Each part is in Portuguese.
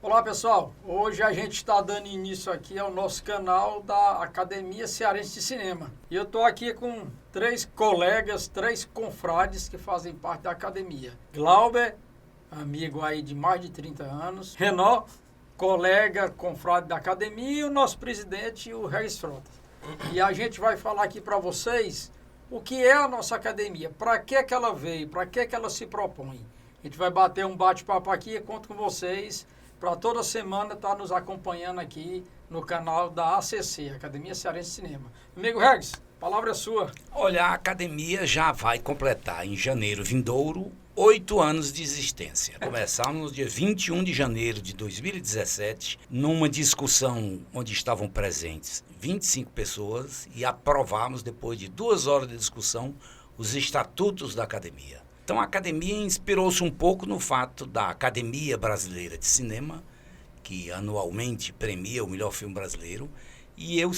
Olá pessoal, hoje a gente está dando início aqui ao nosso canal da Academia Cearense de Cinema. E eu estou aqui com 3 colegas, 3 confrades que fazem parte da academia. Glauber, amigo aí de mais de 30 anos. Renan, colega, confrade da academia. E o nosso presidente, o Regis Frotas. E a gente vai falar aqui para vocês o que é a nossa academia, para que ela veio, para que ela se propõe. A gente vai bater um bate-papo aqui e conto com vocês para toda semana estar nos acompanhando aqui no canal da ACC, Academia Cearense de Cinema. Amigo Regis, a palavra é sua. Olha, a academia já vai completar em janeiro vindouro 8 anos de existência. Começamos no dia 21 de janeiro de 2017, numa discussão onde estavam presentes 25 pessoas e aprovamos, depois de 2 horas de discussão, os estatutos da academia. Então a academia inspirou-se um pouco no fato da Academia Brasileira de Cinema, que anualmente premia o melhor filme brasileiro, e eu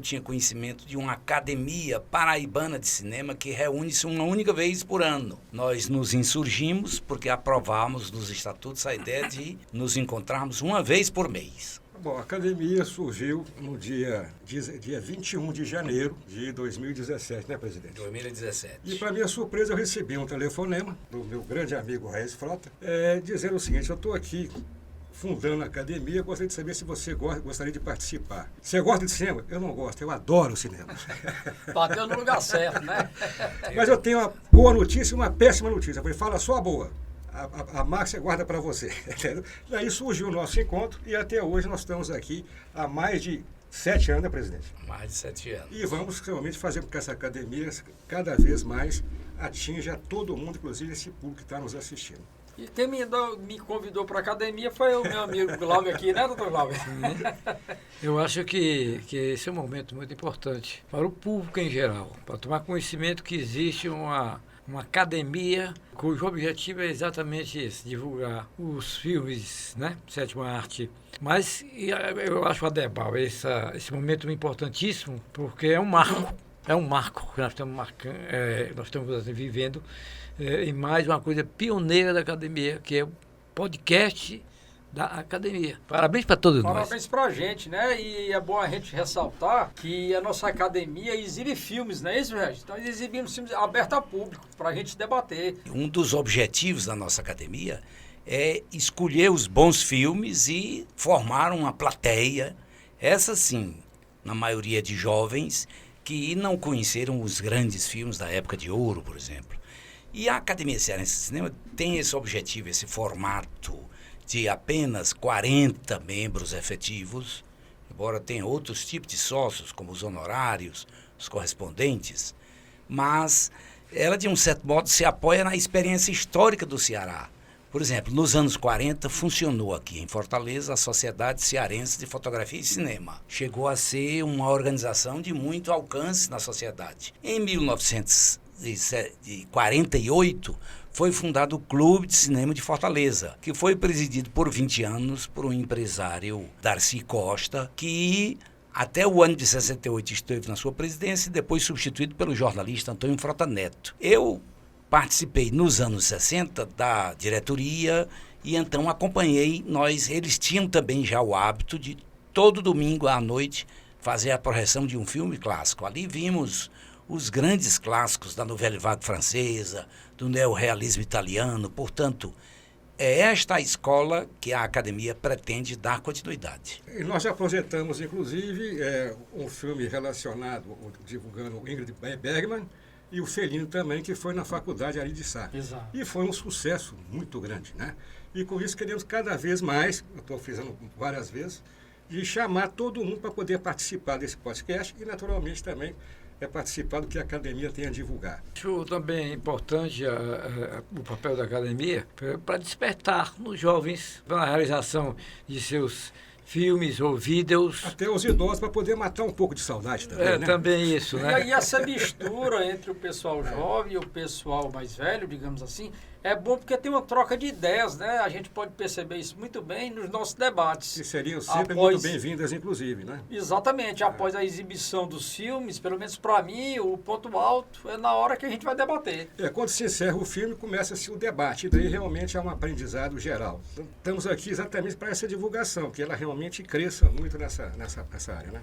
tinha conhecimento de uma Academia Paraibana de Cinema que reúne-se uma única vez por ano. Nós nos insurgimos porque aprovamos nos estatutos a ideia de nos encontrarmos uma vez por mês. Bom, a academia surgiu no dia 21 de janeiro de 2017, né, presidente? 2017. E, para minha surpresa, eu recebi um telefonema do meu grande amigo Regis Frota, dizendo o seguinte: eu estou aqui fundando a academia, gostaria de saber se você gostaria de participar. Você gosta de cinema? Eu não gosto, eu adoro cinema. Bateu no lugar certo, né? Mas eu tenho uma boa notícia e uma péssima notícia. Eu falei, fala só a boa. A Márcia guarda para você. Daí surgiu o nosso encontro e até hoje nós estamos aqui há mais de 7 anos, né, presidente? Mais de 7 anos. E vamos realmente fazer com que essa academia cada vez mais atinja todo mundo, inclusive esse público que está nos assistindo. E quem me convidou para a academia foi o meu amigo Glauber aqui, né, doutor Glauber? Eu acho que esse é um momento muito importante para o público em geral, para tomar conhecimento que existe uma academia cujo objetivo é exatamente esse, divulgar os filmes, né, sétima arte. Mas eu acho, Adebal, esse momento importantíssimo, porque é um marco que nós estamos vivendo, e mais uma coisa pioneira da academia, que é o podcast da academia. Parabéns para todos nós. Parabéns para a gente, né? E é bom a gente ressaltar que a nossa academia exibe filmes, não é isso, Regis? Nós exibimos filmes abertos a público, para a gente debater. Um dos objetivos da nossa academia é escolher os bons filmes e formar uma plateia, essa sim, na maioria de jovens, que não conheceram os grandes filmes da época de ouro, por exemplo. E a Academia Cearense de Cinema tem esse objetivo, esse formato de apenas 40 membros efetivos, embora tenha outros tipos de sócios, como os honorários, os correspondentes, mas ela, de um certo modo, se apoia na experiência histórica do Ceará. Por exemplo, nos anos 40, funcionou aqui em Fortaleza a Sociedade Cearense de Fotografia e Cinema. Chegou a ser uma organização de muito alcance na sociedade. Em 1948, foi fundado o Clube de Cinema de Fortaleza, que foi presidido por 20 anos por um empresário, Darcy Costa, que até o ano de 68 esteve na sua presidência e depois substituído pelo jornalista Antônio Frota Neto. Eu participei nos anos 60 da diretoria e então acompanhei. Eles tinham também já o hábito de todo domingo à noite fazer a projeção de um filme clássico. Ali vimos os grandes clássicos da Nouvelle Vague francesa, do neorrealismo italiano. Portanto, é esta a escola que a academia pretende dar continuidade. E nós já projetamos, inclusive, um filme relacionado, divulgando o Ingrid Bergman e o Fellini também, que foi na faculdade ali de Sá. Exato. E foi um sucesso muito grande, né? E com isso queremos cada vez mais, eu estou fazendo várias vezes, de chamar todo mundo para poder participar desse podcast e, naturalmente, também participar do que a academia tem a divulgar. Acho também importante o papel da academia para despertar nos jovens para a realização de seus filmes ou vídeos. Até os idosos, para poder matar um pouco de saudade também, né? Também isso, né? E aí essa mistura entre o pessoal jovem e o pessoal mais velho, digamos assim, É bom porque tem uma troca de ideias, né? A gente pode perceber isso muito bem nos nossos debates. Que seriam sempre Após- muito bem-vindas, inclusive, né? Exatamente, após a exibição dos filmes, pelo menos para mim, o ponto alto é na hora que a gente vai debater. Quando se encerra o filme, começa-se o debate, e daí realmente é um aprendizado geral. Então, estamos aqui exatamente para essa divulgação, que ela realmente cresça muito nessa área, né?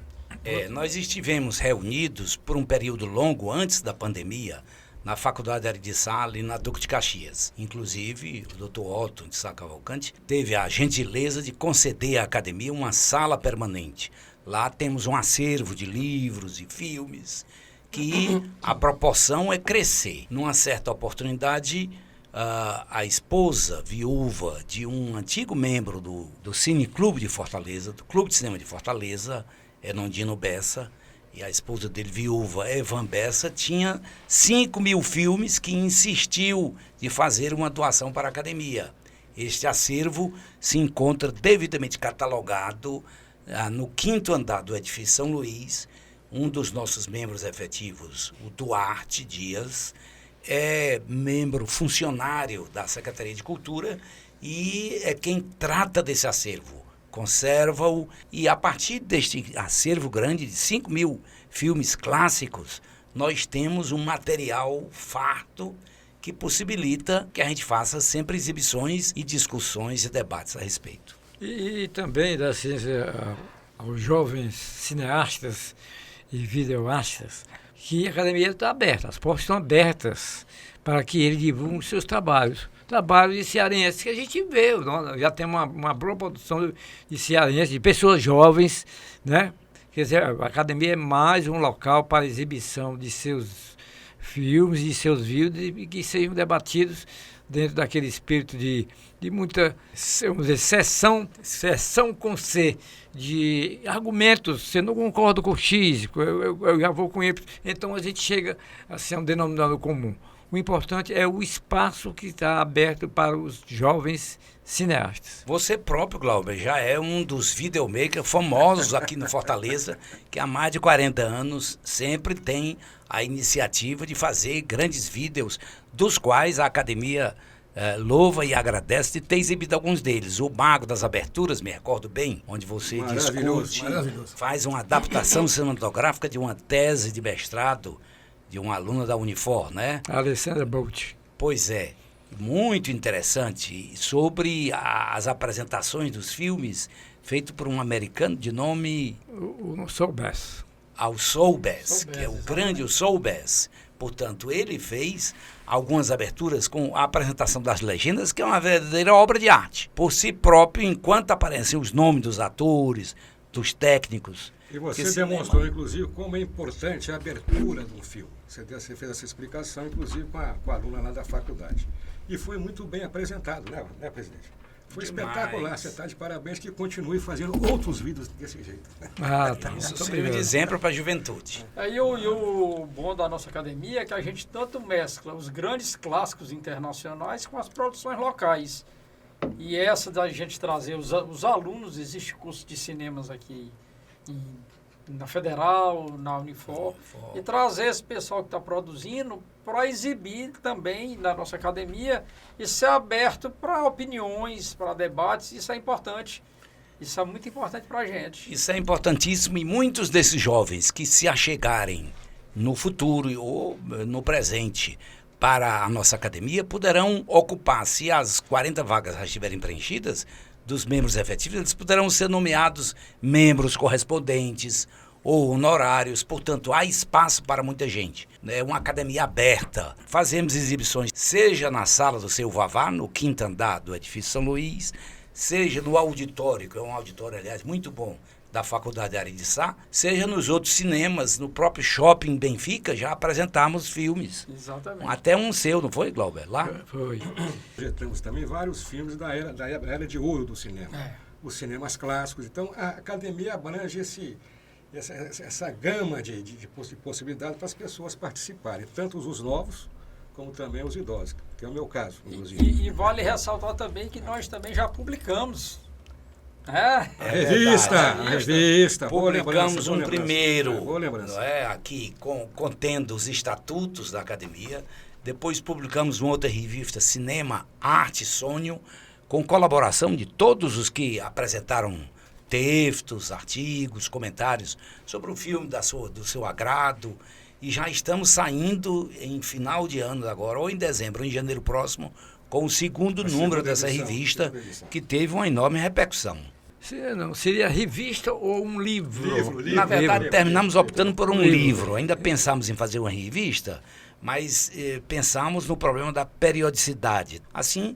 Nós estivemos reunidos por um período longo antes da pandemia na Faculdade de Aridiçá, ali na Duque de Caxias. Inclusive, o Dr. Otto de Sá Cavalcante teve a gentileza de conceder à academia uma sala permanente. Lá temos um acervo de livros e filmes que a proporção é crescer. Numa certa oportunidade, a esposa viúva de um antigo membro do Cine Clube de Fortaleza, do Clube de Cinema de Fortaleza, Hernandino Bessa, e a esposa dele, viúva, Evan Bessa, tinha 5.000 filmes que insistiu de fazer uma doação para a academia. Este acervo se encontra devidamente catalogado no 5º andar do edifício São Luís. Um dos nossos membros efetivos, o Duarte Dias, é membro funcionário da Secretaria de Cultura e é quem trata desse acervo, conserva-o, e a partir deste acervo grande de 5.000 filmes clássicos, nós temos um material farto que possibilita que a gente faça sempre exibições e discussões e debates a respeito. E também da ciência aos jovens cineastas e videoastas, que a academia está aberta, as portas estão abertas para que ele divulgue os seus trabalhos de cearenses que a gente vê, já tem uma boa produção de cearenses, de pessoas jovens, né? Quer dizer, a academia é mais um local para exibição de seus filmes, de seus vídeos, e que sejam debatidos dentro daquele espírito de muita, vamos dizer, sessão com C, de argumentos. Você não concorda com o X, eu já vou com Y. Então a gente chega a ser um denominador comum. O importante é o espaço que está aberto para os jovens cineastas. Você próprio, Glauber, já é um dos videomakers famosos aqui no Fortaleza, que há mais de 40 anos sempre tem a iniciativa de fazer grandes vídeos, dos quais a academia louva e agradece de ter exibido alguns deles. O Mago das Aberturas, me recordo bem, onde você discute, faz uma adaptação cinematográfica de uma tese de mestrado de uma aluna da Unifor, né? Alessandra Bolt. Pois é, muito interessante, sobre as apresentações dos filmes, feito por um americano de nome... O Saul Bass. Ao Saul Bass, que é o grande Saul Bass. Portanto, ele fez algumas aberturas com a apresentação das legendas, que é uma verdadeira obra de arte. Por si próprio, enquanto aparecem os nomes dos atores, dos técnicos. E você demonstrou, inclusive, como é importante a abertura de um filme. Você fez essa explicação, inclusive, com a aluna lá da faculdade. E foi muito bem apresentado, né, presidente? Foi espetacular. Você está de parabéns, que continue fazendo outros vídeos desse jeito. Tá. Isso serve de exemplo para a juventude. E o bom da nossa academia é que a gente tanto mescla os grandes clássicos internacionais com as produções locais. E essa da gente trazer os alunos, existe curso de cinemas aqui na Federal, na Unifor, e trazer esse pessoal que está produzindo para exibir também na nossa academia e ser aberto para opiniões, para debates. Isso é importante. Isso é muito importante para a gente. Isso é importantíssimo, e muitos desses jovens que se achegarem no futuro ou no presente para a nossa academia poderão ocupar, se as 40 vagas já estiverem preenchidas, dos membros efetivos, eles poderão ser nomeados membros correspondentes ou honorários. Portanto, há espaço para muita gente. É uma academia aberta. Fazemos exibições, seja na sala do Seu Vavá, no 5º andar do edifício São Luís, seja no auditório, que é um auditório, aliás, muito bom, da Faculdade de Aridiçá, seja nos outros cinemas, no próprio Shopping Benfica, já apresentamos filmes. Exatamente. Até um seu, não foi, Glauber? Lá? Foi. Projetamos também vários filmes da era de ouro do cinema. Os cinemas clássicos. Então, a academia abrange essa gama de possibilidades para as pessoas participarem, tanto os novos como também os idosos, que é o meu caso, inclusive. E vale ressaltar também que nós também já publicamos. Revista. Publicamos um primeiro, boa lembrança. aqui contendo os estatutos da academia, Depois publicamos uma outra revista, Cinema, Arte e Sonho, com colaboração de todos os que apresentaram textos, artigos, comentários sobre o filme do seu agrado. E já estamos saindo em final de ano agora, ou em dezembro, ou em janeiro próximo, com o segundo número dessa revista, que teve uma enorme repercussão. Seria revista ou um livro? Na verdade, terminamos optando por um livro. Ainda pensamos em fazer uma revista, mas pensamos no problema da periodicidade. Assim,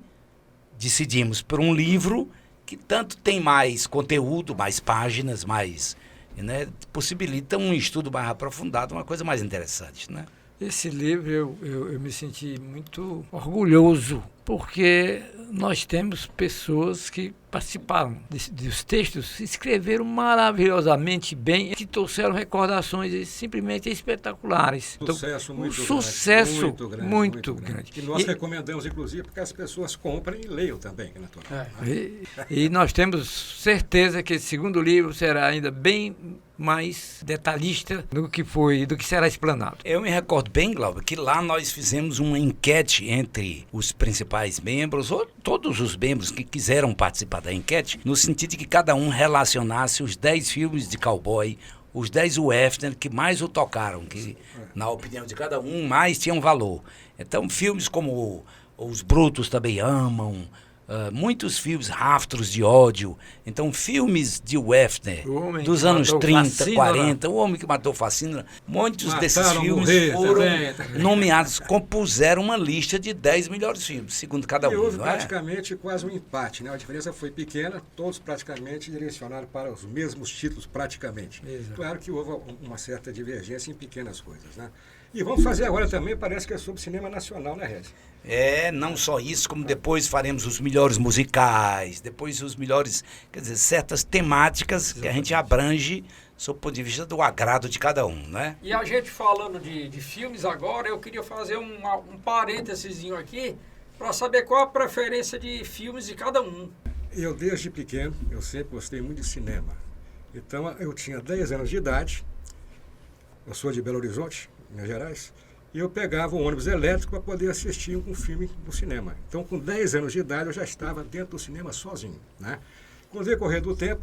decidimos por um livro que tanto tem mais conteúdo, mais páginas, mais, né, possibilita um estudo mais aprofundado, uma coisa mais interessante, né? Esse livro eu me senti muito orgulhoso, porque nós temos pessoas que participaram dos textos, escreveram maravilhosamente bem, que trouxeram recordações simplesmente espetaculares. Sucesso então, muito sucesso grande. Muito grande. E nós recomendamos, inclusive, porque as pessoas comprem e leiam também, naturalmente. E nós temos certeza que esse segundo livro será ainda bem mais detalhista do que será explanado. Eu me recordo bem, Glauber, que lá nós fizemos uma enquete entre os principais membros, ou todos os membros que quiseram participar da enquete, no sentido de que cada um relacionasse os 10 filmes de cowboy, os 10 western que mais o tocaram, que, na opinião de cada um, mais tinham valor. Então, filmes como Os Brutos Também Amam, muitos filmes, Rastros de Ódio. Então, filmes de western dos anos 30, 40, O Homem que Matou Facínora, muitos desses filmes foram nomeados, compuseram uma lista de 10 melhores filmes, segundo cada um. E houve não praticamente quase um empate, né? A diferença foi pequena, todos praticamente direcionaram para os mesmos títulos, praticamente. Exato. Claro que houve uma certa divergência em pequenas coisas, né? E vamos fazer agora também, parece que é sobre cinema nacional, né, Regis? Não só isso, como depois faremos os melhores musicais, depois os melhores, quer dizer, certas temáticas que a gente abrange sob o ponto de vista do agrado de cada um, né? E a gente falando de filmes agora, eu queria fazer um parêntesezinho aqui para saber qual a preferência de filmes de cada um. Eu, desde pequeno, eu sempre gostei muito de cinema. Então, eu tinha 10 anos de idade, eu sou de Belo Horizonte, Minas Gerais, e eu pegava um ônibus elétrico para poder assistir um filme no cinema. Então, com 10 anos de idade, eu já estava dentro do cinema sozinho, né? Com o decorrer do tempo,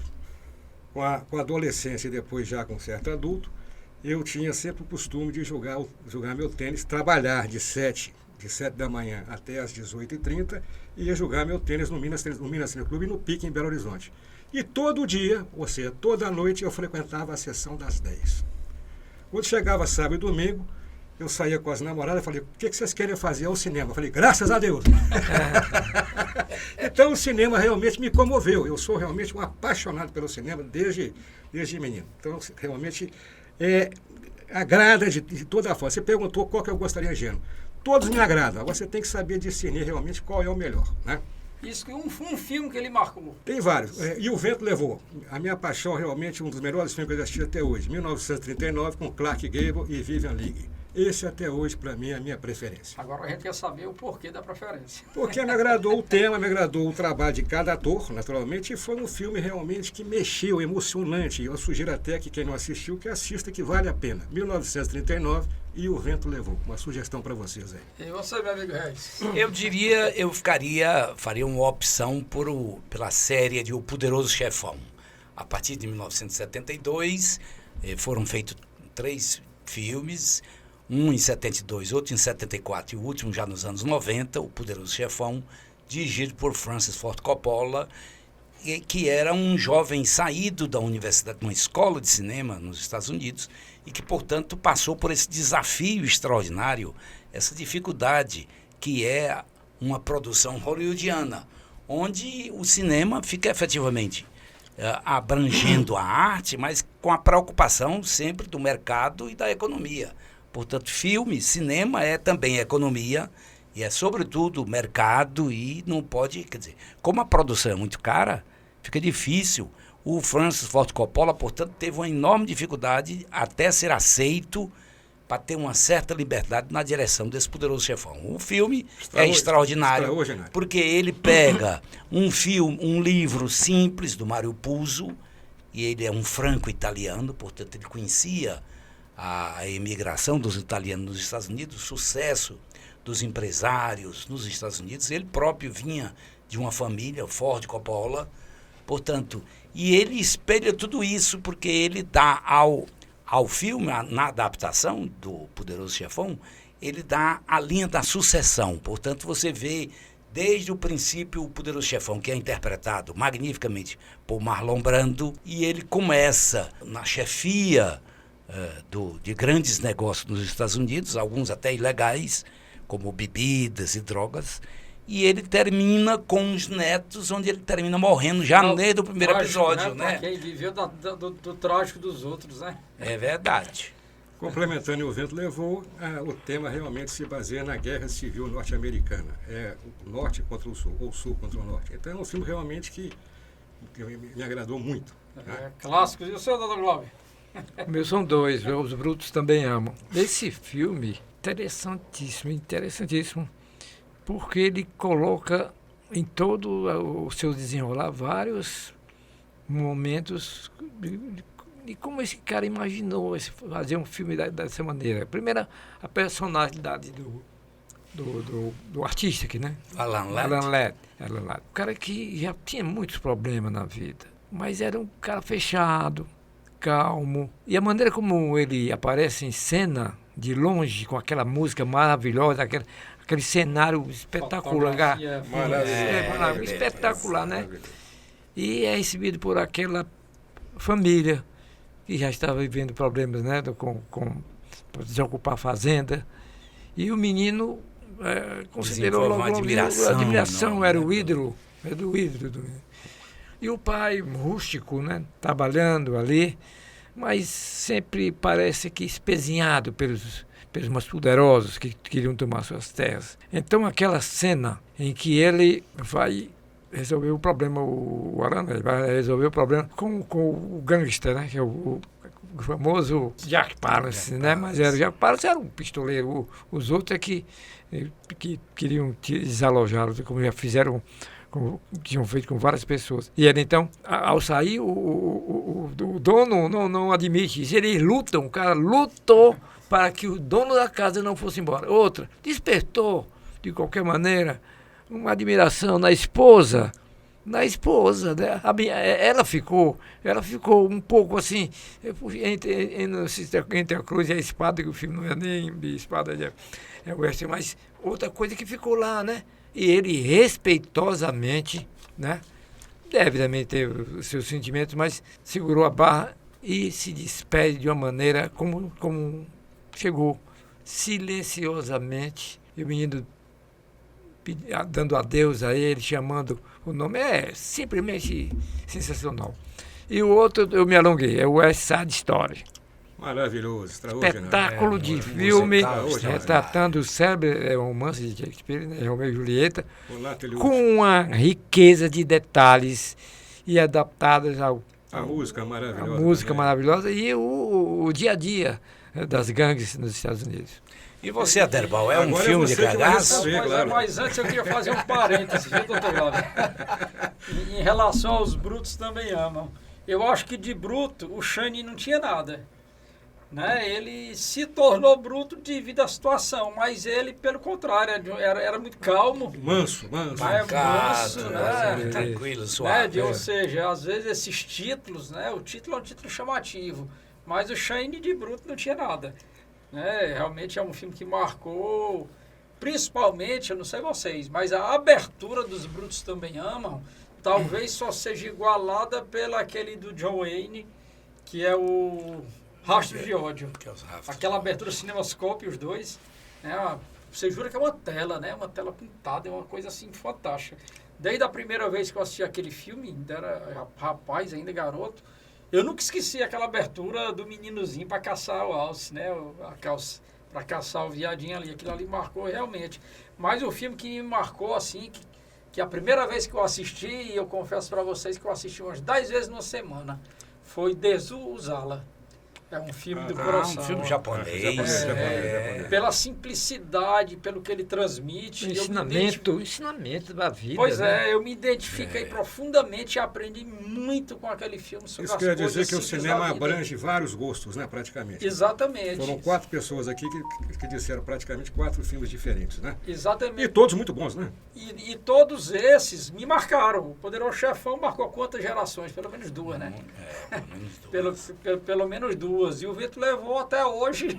com a adolescência e depois já com certo adulto, eu tinha sempre o costume de jogar meu tênis, trabalhar de 7 da manhã até às 18h30, e ia jogar meu tênis no Minas Tênis Clube e no Pique, em Belo Horizonte. E todo dia, ou seja, toda noite, eu frequentava a sessão das 10. Quando chegava sábado e domingo, eu saía com as namoradas e falei, o que vocês querem fazer ao cinema? Eu falei, graças a Deus. Então o cinema realmente me comoveu. Eu sou realmente um apaixonado pelo cinema desde menino. Então realmente agrada de toda a forma. Você perguntou qual que eu gostaria de gênero. Todos me agradam. Agora você tem que saber discernir realmente qual é o melhor, né? Isso que um filme que ele marcou. Tem vários. E O Vento Levou. A minha paixão, realmente, um dos melhores filmes que eu já assisti até hoje. 1939, com Clark Gable e Vivian Leigh. Esse até hoje, para mim, é a minha preferência. Agora a gente quer saber o porquê da preferência. Porque me agradou o tema, me agradou o trabalho de cada ator, naturalmente, e foi um filme realmente que mexeu, emocionante. Eu sugiro até que quem não assistiu, que assista, que vale a pena. 1939 e O Vento Levou. Uma sugestão para vocês aí. E você, meu amigo Regis? Eu diria, faria uma opção pela série de O Poderoso Chefão. A partir de 1972, foram feitos 3 filmes, um em 72, outro em 74 e o último já nos anos 90, O Poderoso Chefão, dirigido por Francis Ford Coppola, que era um jovem saído da universidade, de uma escola de cinema nos Estados Unidos, e que, portanto, passou por esse desafio extraordinário, essa dificuldade que é uma produção hollywoodiana, onde o cinema fica efetivamente abrangendo a arte, mas com a preocupação sempre do mercado e da economia. Portanto, filme, cinema é também economia e é, sobretudo, mercado e não pode, quer dizer, como a produção é muito cara, fica difícil. O Francis Ford Coppola, portanto, teve uma enorme dificuldade até ser aceito para ter uma certa liberdade na direção desse Poderoso Chefão. O filme é extraordinário, porque ele pega um livro simples do Mario Puzo, e ele é um franco-italiano, portanto, ele conhecia a imigração dos italianos nos Estados Unidos, o sucesso dos empresários nos Estados Unidos. Ele próprio vinha de uma família, Ford Coppola, portanto, e ele espelha tudo isso porque ele dá ao filme, na adaptação do Poderoso Chefão, ele dá a linha da sucessão. Portanto, você vê desde o princípio o Poderoso Chefão, que é interpretado magnificamente por Marlon Brando, e ele começa na chefia de grandes negócios nos Estados Unidos, alguns até ilegais, como bebidas e drogas, e ele termina com os netos, onde ele termina morrendo já desde o primeiro episódio, né? Quem viveu do trágico dos outros, né? É verdade. Complementando, e o vento levou, o tema realmente se baseia na Guerra Civil Norte-Americana. É o norte contra o sul, ou o sul contra o norte. Então é um filme realmente que me agradou muito. Né? Clássico. E o seu, doutor Glauber? Meus são dois, Os Brutos Também Amam. Esse filme, interessantíssimo, porque ele coloca em todo o seu desenrolar vários momentos de como esse cara imaginou fazer um filme dessa maneira. Primeiro, a personalidade do artista aqui, né? Alan Ladd. O cara que já tinha muitos problemas na vida, mas era um cara fechado, calmo. E a maneira como ele aparece em cena, de longe, com aquela música maravilhosa, aquele cenário espetacular. Espetacular, né? E é recebido por aquela família que já estava vivendo problemas, né, com desocupar a fazenda. E o menino considerou logo admiração, era o ídolo. E o pai rústico, né, trabalhando ali, mas sempre parece que espezinhado pelos mais poderosos que queriam tomar suas terras. Então aquela cena em que ele vai resolver o problema, o Alan vai resolver o problema com o gangster, né? Que é o famoso Jack Palance, né? Mas o Jack Palance era um pistoleiro. Os outros é que queriam desalojá-lo, como já fizeram, como tinham feito com várias pessoas. E ele, então, ao sair, o dono não admite isso. Eles lutam, o cara lutou para que o dono da casa não fosse embora. Outra, despertou, de qualquer maneira, uma admiração na esposa, né? Ela ficou um pouco assim, entre a cruz e a espada, que o filme não é nem espada, é western, mas outra coisa que ficou lá, né? E ele respeitosamente, né? Deve também ter os seus sentimentos, mas segurou a barra e se despede de uma maneira como chegou, silenciosamente, e o menino dando adeus a ele, chamando o nome, é simplesmente sensacional. E o outro, eu me alonguei, é o West Side Story. Maravilhoso, extraordinário. Espetáculo de filme, retratando o célebre romance de Shakespeare, né, Romeu e Julieta, com uma riqueza de detalhes e adaptadas a música maravilhosa. A música maravilhosa e o dia a dia das gangues nos Estados Unidos. E você, Aderbal, é um filme de cagaço? Mas antes eu queria fazer um parênteses, viu, doutor Glauber? Em relação aos Brutos Também Amam. Eu acho que de bruto o Shane não tinha nada. Né? Ele se tornou bruto devido à situação, mas ele, pelo contrário, era muito calmo. Manso. Manso, né? Tranquilo, suave. Ou seja, às vezes esses títulos, né? O título é um título chamativo, mas o Shane de bruto não tinha nada. Realmente é um filme que marcou, principalmente, eu não sei vocês, mas a abertura dos Brutos Também Amam, talvez só seja igualada pela aquele do John Wayne, que é o Rastros de Ódio. Aquela abertura cinemascope, os dois, né? Você jura que é uma tela, né? Uma tela pintada, é uma coisa assim fantástica. Desde a primeira vez que eu assisti aquele filme, ainda era rapaz, ainda garoto, eu nunca esqueci aquela abertura do meninozinho para caçar o alce, né? Para caçar o viadinho ali. Aquilo ali marcou realmente. Mas o filme que me marcou, assim, que a primeira vez que eu assisti, e eu confesso para vocês que eu assisti umas 10 vezes numa semana, foi Desu Uzala. É um filme do Um coração. filme japonês. japonês. Pela simplicidade, pelo que ele transmite. Ensinamento da vida. Pois né? eu me identifiquei profundamente e aprendi muito com aquele filme sobre Isso as quer coisas dizer que o simples cinema da vida. abrange vários gostos, né, praticamente. Exatamente. Foram 4 pessoas aqui que disseram praticamente 4 filmes diferentes, né? Exatamente. E todos muito bons, né? E todos esses me marcaram. O Poderoso Chefão marcou quantas gerações? Pelo menos 2, né? Pelo menos 2. E o Vitor levou até hoje.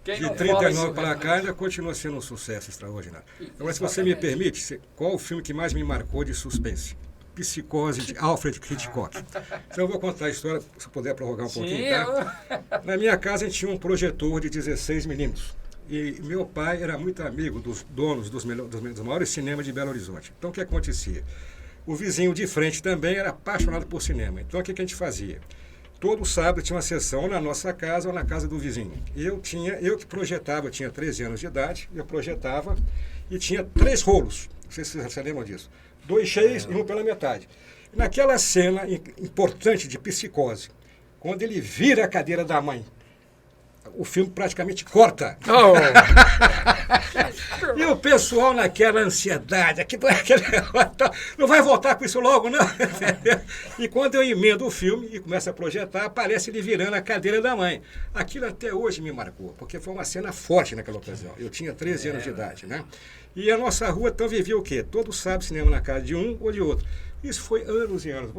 Quem De não 39 fala para isso, cá ainda continua sendo um sucesso extraordinário. Agora, se você Exatamente. me permite, qual o filme que mais me marcou de suspense? Psicose, de Alfred Hitchcock. Então eu vou contar a história, se puder prorrogar um pouquinho, tá? Na minha casa a gente tinha um projetor de 16 milímetros. E meu pai era muito amigo dos donos dos maiores cinemas de Belo Horizonte. Então o que acontecia? O vizinho de frente também era apaixonado por cinema. Então o que a gente fazia? Todo sábado tinha uma sessão na nossa casa ou na casa do vizinho. Eu que projetava, eu tinha 13 anos de idade, eu projetava e tinha 3 rolos. Não sei se vocês se lembram disso. 2 cheios e um pela metade. E naquela cena importante de Psicose, quando ele vira a cadeira da mãe, o filme praticamente corta. Oh, E o pessoal naquela ansiedade, não vai voltar com isso logo, não? E quando eu emendo o filme e começo a projetar, aparece ele virando a cadeira da mãe. Aquilo até hoje me marcou, porque foi uma cena forte naquela ocasião. Eu tinha 13 anos de idade, né? E a nossa rua então vivia o quê? Todo sábado cinema na casa de um ou de outro. Isso foi anos e anos.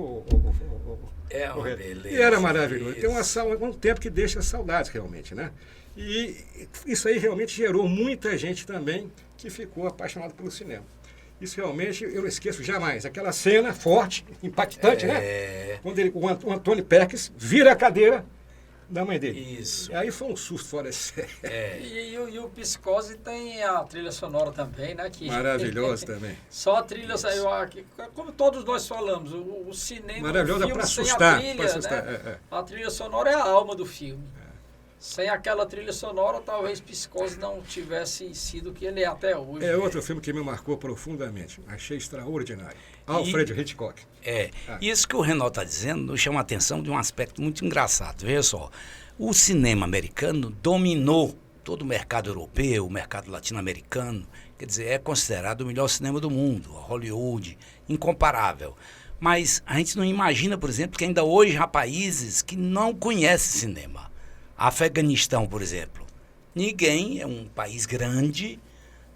É uma beleza. E era maravilhoso. Tem um tempo que deixa saudades, realmente, né? E isso aí realmente gerou muita gente também que ficou apaixonado pelo cinema. Isso realmente eu não esqueço jamais. Aquela cena forte, impactante, né? Quando o Anthony Perkins vira a cadeira da mãe dele. Isso. E aí foi um susto fora de série. E o Psicose tem a trilha sonora também, né? Maravilhoso também. Só a trilha saiu aqui, como todos nós falamos, o cinema, Maravilhoso, o filme pra sem assustar, a trilha, pra assustar, né? A trilha sonora é a alma do filme. Sem aquela trilha sonora, talvez Psicose não tivesse sido o que ele é até hoje. É outro filme que me marcou profundamente. Achei extraordinário. Alfred Hitchcock. Isso que o Renato está dizendo nos chama a atenção de um aspecto muito engraçado. Veja só, o cinema americano dominou todo o mercado europeu, o mercado latino-americano. Quer dizer, é considerado o melhor cinema do mundo, Hollywood, incomparável. Mas a gente não imagina, por exemplo, que ainda hoje há países que não conhecem cinema. Afeganistão, por exemplo. Ninguém, é um país grande,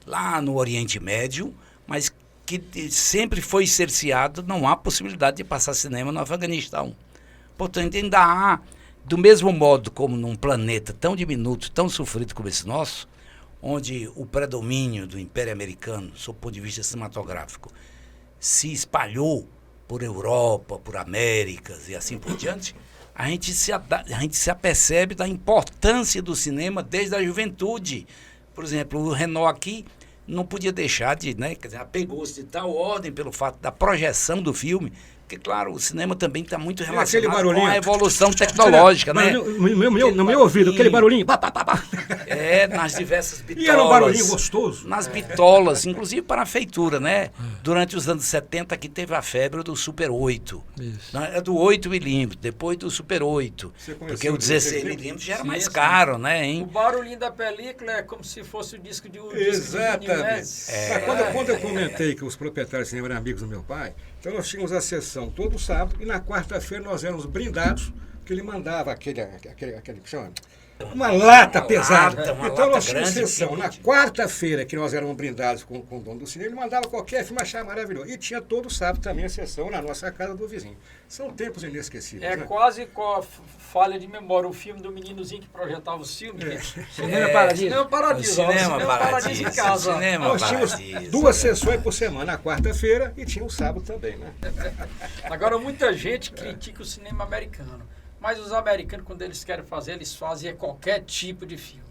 lá no Oriente Médio, mas que sempre foi cerceado, não há possibilidade de passar cinema no Afeganistão. Portanto, ainda há, do mesmo modo como num planeta tão diminuto, tão sofrido como esse nosso, onde o predomínio do Império Americano, sob o ponto de vista cinematográfico, se espalhou por Europa, por Américas e assim por diante, a gente se apercebe da importância do cinema desde a juventude. Por exemplo, o Renato aqui não podia deixar de, né, quer dizer, apegou-se de tal ordem pelo fato da projeção do filme, porque, claro, o cinema também está muito relacionado com a evolução tecnológica, né? No meu ouvido, aquele barulhinho. Nas diversas bitolas. E era um barulhinho gostoso. Nas bitolas, inclusive para a feitura, né? Durante os anos 70 aqui teve a febre do Super 8. Isso. É do 8 milímetros, depois do Super 8. Porque o 16 milímetros já era mais caro, né? Hein? O barulhinho da película é como se fosse o disco de um Exatamente. Quando eu comentei que os proprietários de cinema eram amigos do meu pai, então nós tínhamos a sessão todo sábado e na quarta-feira nós éramos brindados, que ele mandava aquele que chama? Uma lata pesada. Então nós tínhamos sessão na quarta-feira que nós éramos brindados com o dono do cinema, ele mandava qualquer filme, achava maravilhoso. E tinha todo sábado também a sessão na nossa casa do vizinho. São tempos inesquecíveis. É, né? Quase com a falha de memória, o filme do meninozinho que projetava os filmes. Cinema Paradiso. Cinema Paradiso. Cinema Paradiso em casa. Cinema Nós tínhamos Paradiso. 2 sessões por semana, na quarta-feira e tinha o sábado também, né? Agora, muita gente critica o cinema americano. Mas os americanos, quando eles querem fazer, eles fazem qualquer tipo de filme.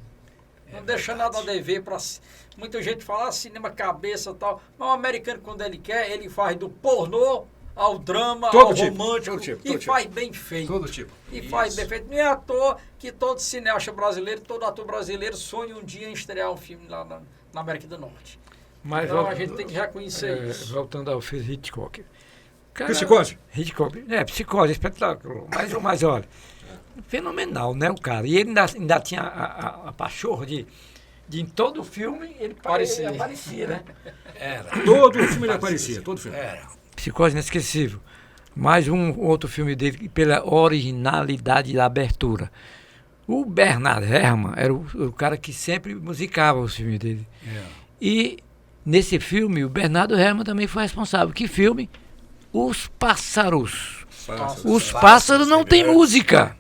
Não deixa nada a dever para... Muita gente fala cinema cabeça e tal. Mas o americano, quando ele quer, ele faz do pornô ao drama, Todo ao tipo, romântico. todo tipo, E todo faz bem feito. Todo tipo. E faz bem feito. Não é à toa que todo cineasta brasileiro, todo ator brasileiro sonha um dia em estrear um filme lá na América do Norte. Mas Então a gente tem que reconhecer isso. Voltando ao Alfred Hitchcock. Cara, Psicose? Hitchcock, Psicose, espetáculo. Mas olha, fenomenal, né, o cara. E ele ainda tinha a pachorra de em todo o filme ele aparecia, né? Era. Todo o filme ele aparecia, todo filme. Era. Psicose inesquecível. Mais um outro filme dele pela originalidade da abertura. O Bernard Herrmann era o cara que sempre musicava os filmes dele. E nesse filme o Bernardo Herrmann também foi responsável. Que filme? Os Pássaros. Os Pássaros não tem música.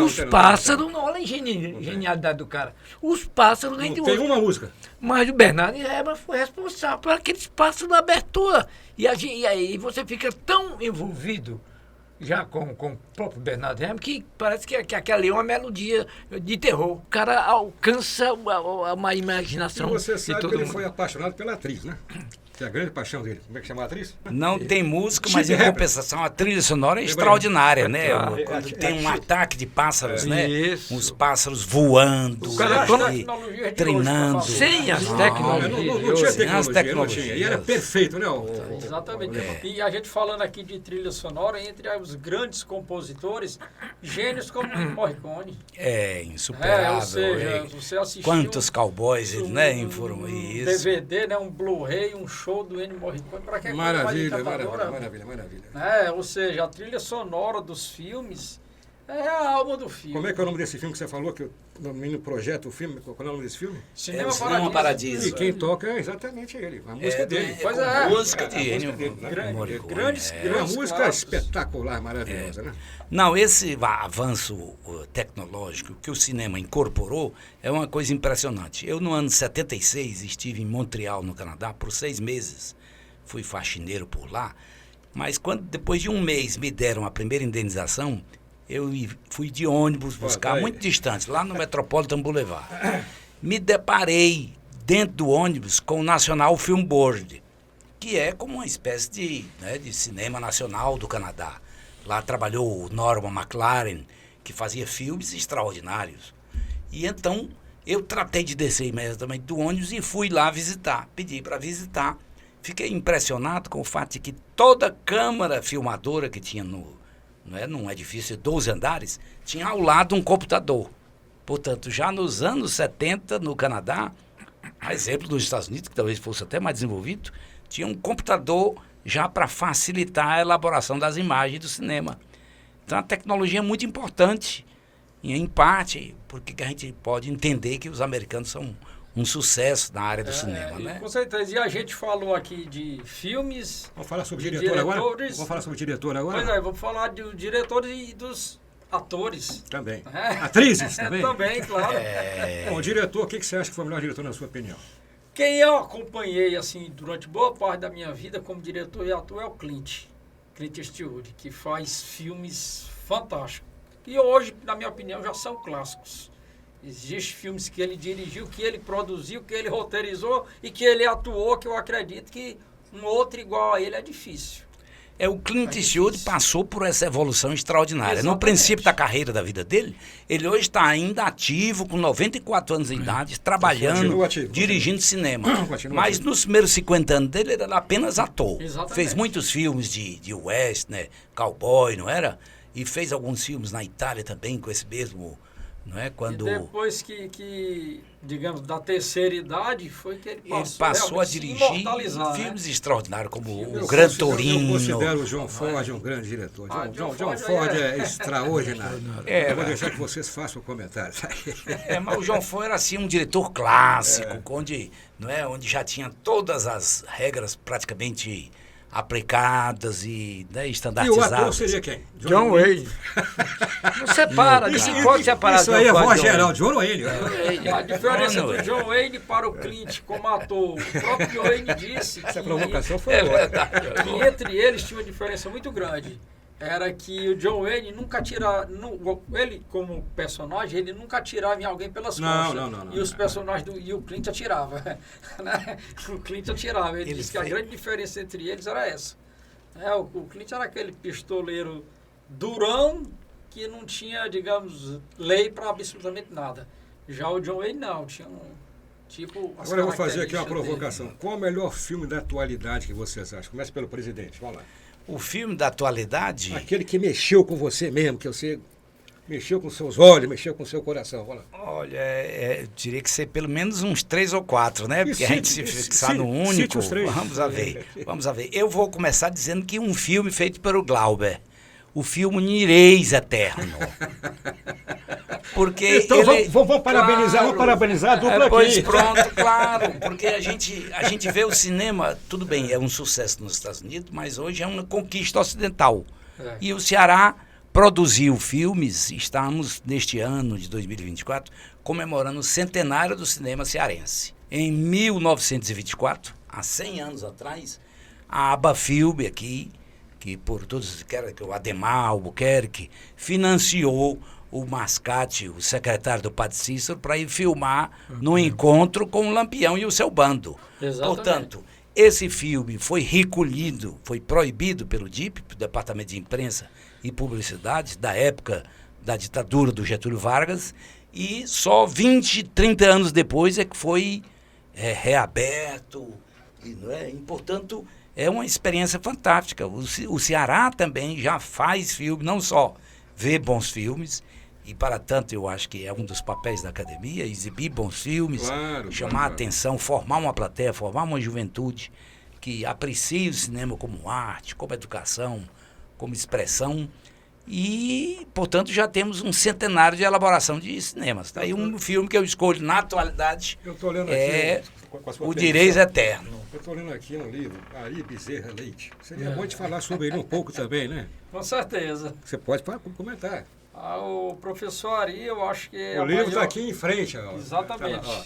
Os Pássaros, olha a genialidade do cara. Os Pássaros nem tem música. Tem uma música. Mas o Bernardo Herrmann foi responsável por aqueles passos da abertura. E aí você fica tão envolvido já com o próprio Bernardo Herrmann que parece que aquela ali é uma melodia de terror. O cara alcança uma imaginação. E você sabe de todo que ele mundo. foi apaixonado pela atriz, né? Que é a grande paixão dele. Como é que chama a atriz? Não tem música, mas em Chip compensação a trilha sonora é extraordinária, né? Quando tem um Chip. ataque de pássaros, né? Isso. Uns pássaros voando, O cara e toda a tecnologia de hoje treinando. pra fazer. Sem as Não tecnologias. tinha As tecnologia, não tecnologias. tinha. E era perfeito, né? Exatamente. E a gente falando aqui de trilha sonora, entre os grandes compositores, gênios como Morricone. É insuperável. Ou seja, é. você assistiu Quantos cowboys, né? um Foram isso. DVD, né, um Blu-ray, um show do Ennio Morricone. Para que Maravilha. Ou seja, a trilha sonora dos filmes é a alma do filme. Como é que é o nome desse filme que você falou, que o menino projeta o filme? Qual é o nome desse filme? Cinema Cinema Paradiso. E quem toca é exatamente ele, a música dele. Pois com é. música de Ennio Grande- Morricone. grandes- É uma música clássicos. espetacular, maravilhosa, né? Não, esse avanço tecnológico que o cinema incorporou é uma coisa impressionante. Eu, no ano 76, estive em Montreal, no Canadá, por 6 meses. Fui faxineiro por lá. Mas quando, depois de um mês, me deram a primeira indenização, eu fui de ônibus buscar, daí. muito distante, lá no Metropolitan Boulevard. Me deparei dentro do ônibus com o National Film Board, que é como uma espécie de cinema nacional do Canadá. Lá trabalhou o Norman McLaren, que fazia filmes extraordinários. E então eu tratei de descer imediatamente do ônibus e fui lá visitar. Pedi para visitar. Fiquei impressionado com o fato de que toda câmara filmadora que tinha num edifício de 12 andares, tinha ao lado um computador. Portanto, já nos anos 70, no Canadá, a exemplo dos Estados Unidos, que talvez fosse até mais desenvolvido, tinha um computador já para facilitar a elaboração das imagens do cinema. Então, a tecnologia é muito importante, e em parte, porque a gente pode entender que os americanos são um sucesso na área do cinema, né? Com certeza. E a gente falou aqui de filmes. Vamos falar sobre o de diretor agora? diretores. Vamos falar sobre o diretor agora? Pois é, vamos falar dos diretores e dos atores. Também. É. Atrizes também? Também, claro. Bom, o diretor, o que você acha que foi o melhor diretor na sua opinião? Quem eu acompanhei assim durante boa parte da minha vida como diretor e ator é o Clint Eastwood, que faz filmes fantásticos. E hoje, na minha opinião, já são clássicos. Existem filmes que ele dirigiu, que ele produziu, que ele roteirizou e que ele atuou, que eu acredito que um outro igual a ele é difícil. O Clint Eastwood passou por essa evolução extraordinária. Exatamente. No princípio da carreira da vida dele, ele hoje está ainda ativo, com 94 anos de idade, trabalhando, Continua ativo, dirigindo cinema. Continua Mas ativo. nos primeiros 50 anos dele, ele era apenas ator. Exatamente. Fez muitos filmes de West, né? Cowboy, não era? E fez alguns filmes na Itália também, com esse mesmo... Não é? Quando E depois que, digamos, da terceira idade, foi que ele ele passou a realmente se dirigir imortalizar, filmes né? extraordinários, como Eu O Gran considero- Torino. Eu considero o John Ford um grande diretor. John John Ford Ford é extraordinário. É, Eu vou deixar que vocês façam o comentário. Mas o John Ford era assim um diretor clássico, onde já tinha todas as regras praticamente aplicadas e E o estandartizadas. ator seria quem? John Wayne. Não separa, não pode separar. Isso aí é John voz Ford, geral, John Wayne. A diferença Não, do John Wayne para o Clint como ator, o próprio John Wayne disse Essa que, provocação foi É boa. verdade. que entre eles tinha uma diferença muito grande. Era que o John Wayne nunca tirava, ele como personagem, ele nunca atirava em alguém pelas costas. Não. E os personagens e o Clint atirava. Né? O Clint atirava. Ele disse que a grande diferença entre eles era essa. O Clint era aquele pistoleiro durão que não tinha, digamos, lei para absolutamente nada. Já o John Wayne não, tinha tipo... as Agora eu vou fazer aqui uma características dele. provocação. Qual o melhor filme da atualidade que vocês acham? Começa pelo presidente, vamos lá. O filme da atualidade... Aquele que mexeu com você mesmo, que você mexeu com seus olhos, mexeu com seu coração. Vamos lá. Olha, eu diria que ser pelo menos uns 3 ou 4, né? Porque a gente se fixar no único, cite os 3. Vamos a ver. Eu vou começar dizendo que um filme feito pelo Glauber, o filme Nireis Eterno. Porque então vamos parabenizar, claro, a dupla aqui. Pois pronto, claro, porque a gente vê o cinema, tudo bem, é um sucesso nos Estados Unidos, mas hoje é uma conquista ocidental. E o Ceará produziu filmes, estamos neste ano de 2024 comemorando o centenário do cinema cearense. Em 1924, há 100 anos atrás, a Abafilme aqui, que por todos, que o Ademar Albuquerque, financiou o Mascate, o secretário do Padre Cícero, para ir filmar no encontro com o Lampião e o seu bando. Exatamente. Portanto, esse filme foi recolhido, foi proibido pelo DIP, o Departamento de Imprensa e Publicidade, da época da ditadura do Getúlio Vargas, e só 20, 30 anos depois é que foi reaberto. E portanto, é uma experiência fantástica. O Ceará também já faz filme, não só vê bons filmes, e para tanto eu acho que é um dos papéis da academia, exibir bons filmes, chamar a atenção, formar uma plateia, formar uma juventude que aprecie o cinema como arte, como educação, como expressão. E, portanto, já temos um centenário de elaboração de cinemas. Está aí um filme que eu escolho na atualidade, eu tô lendo aqui, O Nireis Eterno. Eu estou lendo aqui no livro Ari Bezerra Leite. Seria bom de falar sobre ele um pouco também, né? Com certeza. Você pode comentar. O professor Ari, eu acho que é o livro está aqui em frente. Ó. Exatamente. Tá lá,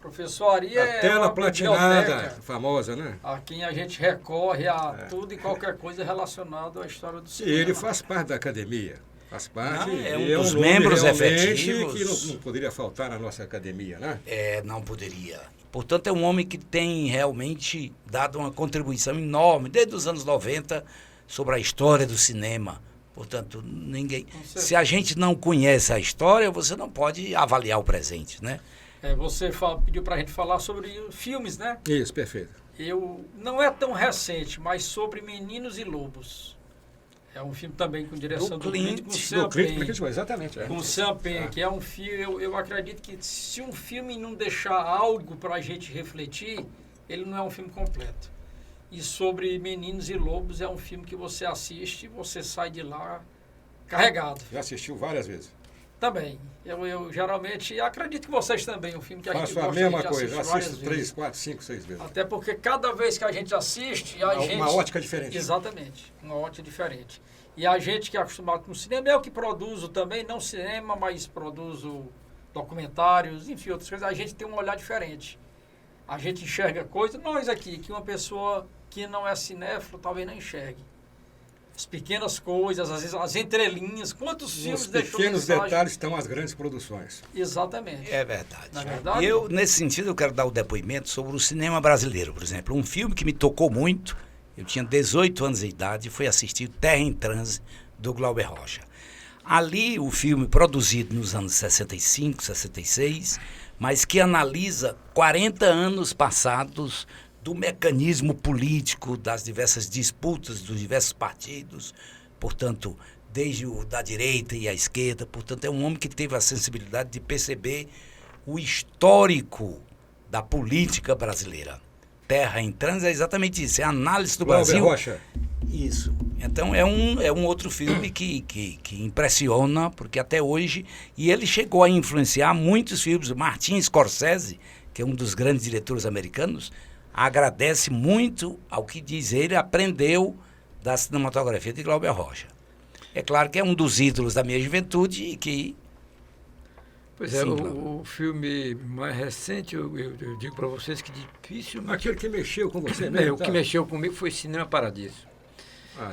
professor Ari a tela platinada, famosa, né? A quem a gente recorre a tudo e qualquer coisa relacionada à história do cinema. E ele faz parte da academia. Faz parte. É um dos membros efetivos. Que não poderia faltar na nossa academia, né? Não poderia. Portanto, é um homem que tem realmente dado uma contribuição enorme, desde os anos 90, sobre a história do cinema. Portanto, se a gente não conhece a história, você não pode avaliar o presente, né? Você pediu para a gente falar sobre filmes, né? Isso, perfeito. Não é tão recente, mas sobre Meninos e Lobos. É um filme também com direção do Clint, com Sam Penn. Exatamente. Com Sam Penn, que é um filme, eu acredito que se um filme não deixar algo para a gente refletir, ele não é um filme completo. E sobre Meninos e Lobos é um filme que você assiste e você sai de lá carregado. Já assistiu várias vezes? Também. Eu geralmente, acredito que vocês também, um filme que a gente gosta de assistir. Faço a mesma coisa, assisto 3, vezes. 4, 5, 6 vezes. Até porque cada vez que a gente assiste, uma ótica diferente. Exatamente, uma ótica diferente. E a gente que é acostumado com o cinema, é o que produzo também, não cinema, mas produzo documentários, enfim, outras coisas, a gente tem um olhar diferente. A gente enxerga coisas, nós aqui, que uma pessoa que não é cinéfilo talvez não enxergue. As pequenas coisas, às vezes as entrelinhas, quantos filmes deixou mensagem? Nos pequenos detalhes estão as grandes produções. Exatamente. É verdade. Na verdade? E eu, nesse sentido, eu quero dar o depoimento sobre o cinema brasileiro, por exemplo. Um filme que me tocou muito, eu tinha 18 anos de idade, e fui assistir Terra em Transe, do Glauber Rocha. Ali, o filme produzido nos anos 65, 66, mas que analisa 40 anos passados do mecanismo político, das diversas disputas dos diversos partidos, portanto, desde o da direita e a esquerda. Portanto, é um homem que teve a sensibilidade de perceber o histórico da política brasileira. Terra em Transe é exatamente isso, é a análise do Brasil. Rocha. Isso. Então, é um outro filme que impressiona, porque até hoje, e ele chegou a influenciar muitos filmes. O Martin Scorsese, que é um dos grandes diretores americanos, agradece muito ao que diz ele, aprendeu da cinematografia de Glauber Rocha. É claro que é um dos ídolos da minha juventude e que... Pois é, o filme mais recente, eu digo para vocês que dificilmente... Aquele que mexeu com você mesmo? O que mexeu comigo foi Cinema Paradiso.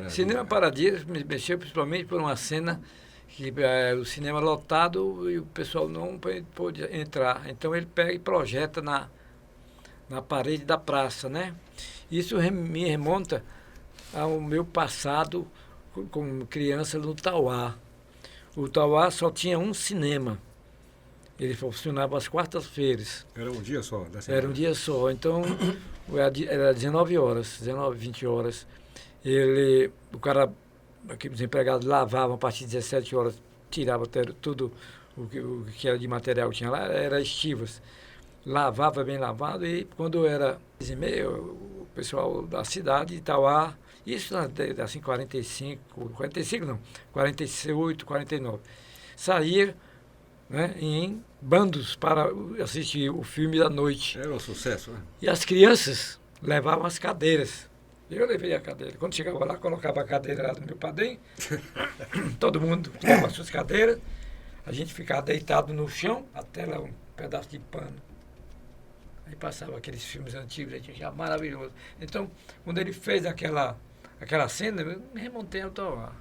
Cinema Paradiso me mexeu principalmente por uma cena que o cinema lotado e o pessoal não pôde entrar. Então ele pega e projeta na parede da praça, né? Isso me remonta ao meu passado como criança no Tauá. O Tauá só tinha um cinema. Ele funcionava às quartas-feiras. Era um dia só? Era um dia só. Então, era 19 horas, 19, 20 horas. o cara, aqueles empregados lavavam a partir de 17 horas, tirava tudo o que era de material que tinha lá, era estivas. Lavava bem lavado e quando era 10h30, o pessoal da cidade de Itauá, isso assim 45 não, 48, 49, saía, né, em bandos para assistir o filme da noite. Era um sucesso, né? E as crianças levavam as cadeiras. Eu levei a cadeira. Quando chegava lá, colocava a cadeira lá do meu padrinho, todo mundo levava as suas cadeiras, a gente ficava deitado no chão, até lá um pedaço de pano. Aí passava aqueles filmes antigos, a gente achava maravilhoso. Então, quando ele fez aquela cena, eu me remontei ao Itauá.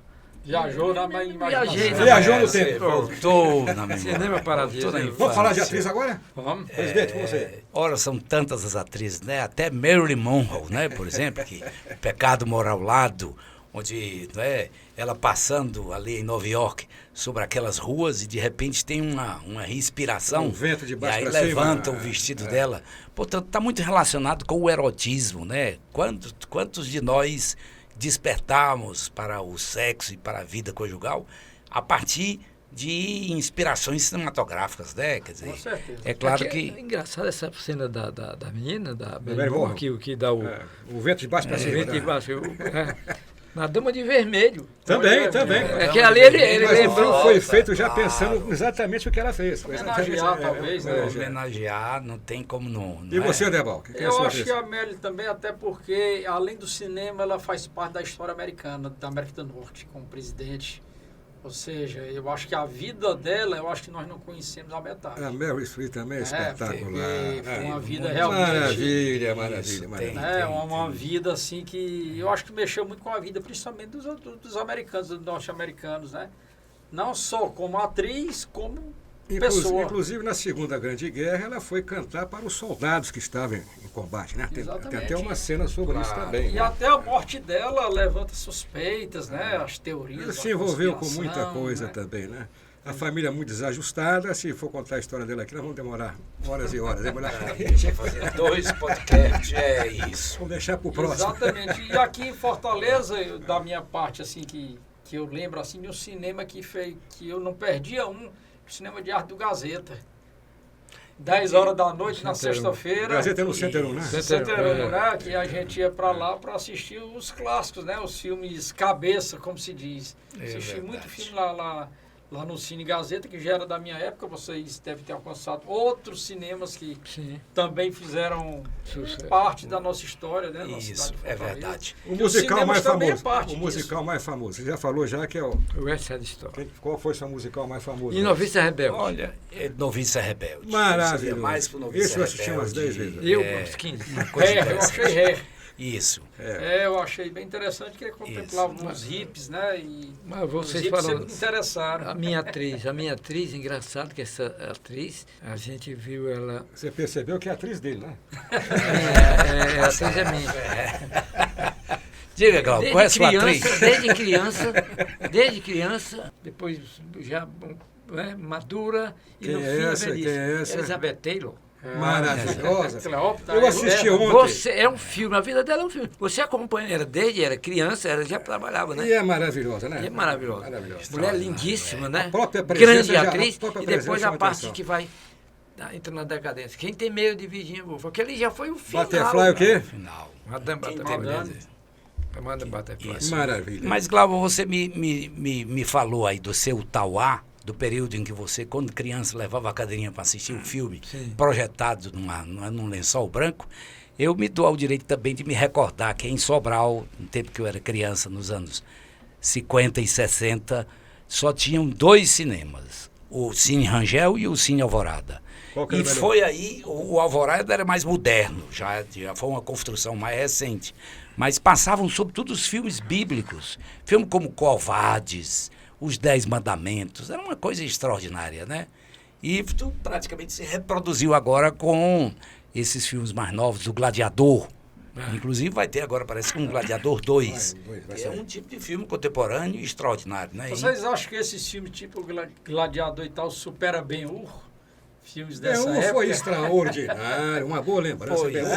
Viajou na imaginação. Viajou no tempo. Voltou na memória. Cinema Paradiso. Voltou na Vamos falar de infância. atriz agora? Vamos. Presidente, com você. Ora, são tantas as atrizes, né? Até Marilyn Monroe, né? Por exemplo, que Pecado Moral Lado, onde, né, ela passando ali em Nova York sobre aquelas ruas e de repente tem uma respiração. Um vento de e baixo aí pra cima. levanta o vestido dela. Portanto, está muito relacionado com o erotismo, né? Quantos de nós despertamos para o sexo e para a vida conjugal a partir de inspirações cinematográficas, né? Quer dizer, Com certeza. é claro É que engraçado essa cena da menina, da Mary Mary Monroe. que dá o... O vento de baixo para cima. vento de né? baixo, na Dama de Vermelho. Também. É que ali ele Mas o lembrou. filme foi feito já pensando exatamente o que ela fez. Homenagear, talvez, né? homenagear, não tem como não. E você, Debal? Que é a Eu sua acho atriz? que a Mary também, até porque, além do cinema, ela faz parte da história americana, da América do Norte, como presidente. Ou seja, eu acho que a vida dela, eu acho que nós não conhecemos a metade. A Meryl Streep também é espetacular. porque foi uma vida muito realmente... Maravilha. tem. uma vida assim que eu acho que mexeu muito com a vida, principalmente dos americanos, dos norte-americanos, né? Não só como atriz, como pessoa. Inclusive, na Segunda Grande Guerra, ela foi cantar para os soldados que estavam em combate, né? Tem Exatamente. até uma cena sobre isso também. E né? até a morte dela levanta suspeitas, né? As teorias. Ela da se envolveu com muita conspiração, coisa né? também, né? A família é muito desajustada. Se for contar a história dela aqui, nós vamos demorar horas e horas. Tinha que fazer 2 podcasts, é isso. Vamos deixar para o próximo. Exatamente. E aqui em Fortaleza, da minha parte, assim, que eu lembro, assim, de um cinema que eu não perdia o cinema de arte do Gazeta. 10 horas da noite, na sexta-feira. Gazeta no Centro, né? Centerum, né? Que a gente ia para lá para assistir os clássicos, né? Os filmes cabeça, como se diz. Assisti verdade. muito filme lá no Cine Gazeta, que já era da minha época. Vocês devem ter alcançado outros cinemas que Sim. também fizeram Sucesso. parte da nossa história, né? Nossa Isso, cidade de é Fortaleza. verdade. O E os musical cinemas mais também é famoso. parte O disso. musical mais famoso. Você já falou já que é o... O West Side Story. Qual foi o seu musical mais famoso? E Noviça Rebelde. Olha, Noviça Rebelde. Maravilhoso. Seria mais pro Noviça Esse eu assisti umas Rebelde. 10 vezes. Eu, É, uns 15. uma coisa Eu interessante. achei rare. Isso. Eu achei bem interessante que ele contemplava os hips, né? E Mas os vocês hips falando... se interessaram. A minha atriz, engraçado que essa atriz, a gente viu ela... Você percebeu que é a atriz dele, né? A atriz é minha. Diga, Cláudio, qual é a sua atriz? Desde criança, depois já madura e Quem no é fim essa? a velhice. Quem é essa? Elizabeth Taylor. Maravilhosa. Cleópatra, Eu assisti é, ontem. Você é um filme, a vida dela é um filme. Você acompanha ela desde era criança, ela já trabalhava, né? E é maravilhosa, né? E é maravilhosa. Maravilhosa. Mulher lindíssima, né? própria presença Grande já- atriz. a própria E depois presença a chama parte atenção. que vai entrando na decadência. Quem tem medo de Virginia Woolf? Aquele já foi o final. Butterfly o quê? Final. Madame Quem tem Butterfly. medo? Madame Butterfly. Isso. Maravilha. Mas, Glauber, você me falou aí do seu Tauá, do período em que você, quando criança, levava a cadeirinha para assistir um filme Sim. projetado num lençol branco. Eu me dou ao direito também de me recordar que em Sobral, no tempo que eu era criança, nos anos 50 e 60, só tinham 2 cinemas, o Cine Rangel e o Cine Alvorada. Qual que era E melhor? foi aí, o Alvorada era mais moderno, já foi uma construção mais recente. Mas passavam sobretudo os filmes bíblicos, filmes como Covardes, Os 10 Mandamentos, era uma coisa extraordinária, né? E tu praticamente se reproduziu agora com esses filmes mais novos, o Gladiador. Inclusive vai ter agora, parece que um Gladiador 2. Vai Que é sair. um tipo de filme contemporâneo e extraordinário, né? Vocês acham que esses filmes tipo Gladiador e tal supera bem filmes dessa época. Foi extraordinário, uma boa lembrança. Pois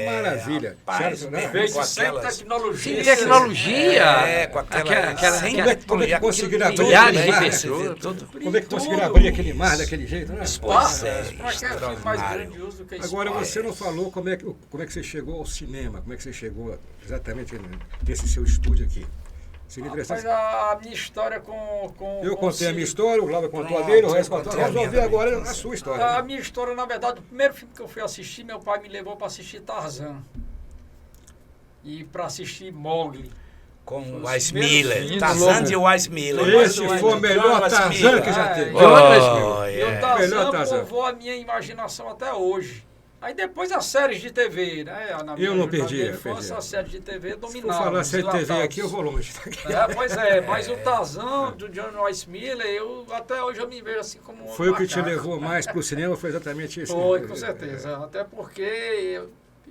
maravilha. Rapaz, Feito com sem aquelas- tecnologia. Sem tecnologia. Com aquela... sem Como é que tecnologia, conseguiram aquilo abrir aquele brilhava, mar? né? Você vê tudo. Como é que conseguiram abrir aquele mar daquele jeito, né? Pois é, Pra que é filme mais extraordinário. grandioso do que isso? Agora, você não falou como é que você chegou ao cinema, como é que você chegou exatamente nesse seu estúdio aqui. Seria interessante. Mas a minha história com Eu com contei a minha Cine- história, o Glauber contou a Pronto, dele, o eu resto contou. contei a Nós vamos minha ver agora também. a sua história. A né? minha história, na verdade, o primeiro filme que eu fui assistir, meu pai me levou para assistir Tarzan. E para assistir Mowgli. Com o Os Wise primeiros Miller. filmes Tarzan logo. e o Wise Miller. Esse foi o melhor Tarzan que já teve. Oh, E o yeah. Tarzan Melhor Tarzan. provou a minha imaginação até hoje. Aí depois as séries de TV, né? Eu não perdi, Na minha eu infância, perdi. as séries de TV Se for dominavam. falar os série de TV enlatados. aqui, eu vou longe. Pois é, mas o Tarzan do John Wise Miller, até hoje eu me vejo assim como um Foi o que te macaco. levou mais para o cinema, foi exatamente esse. Foi, com certeza. Até porque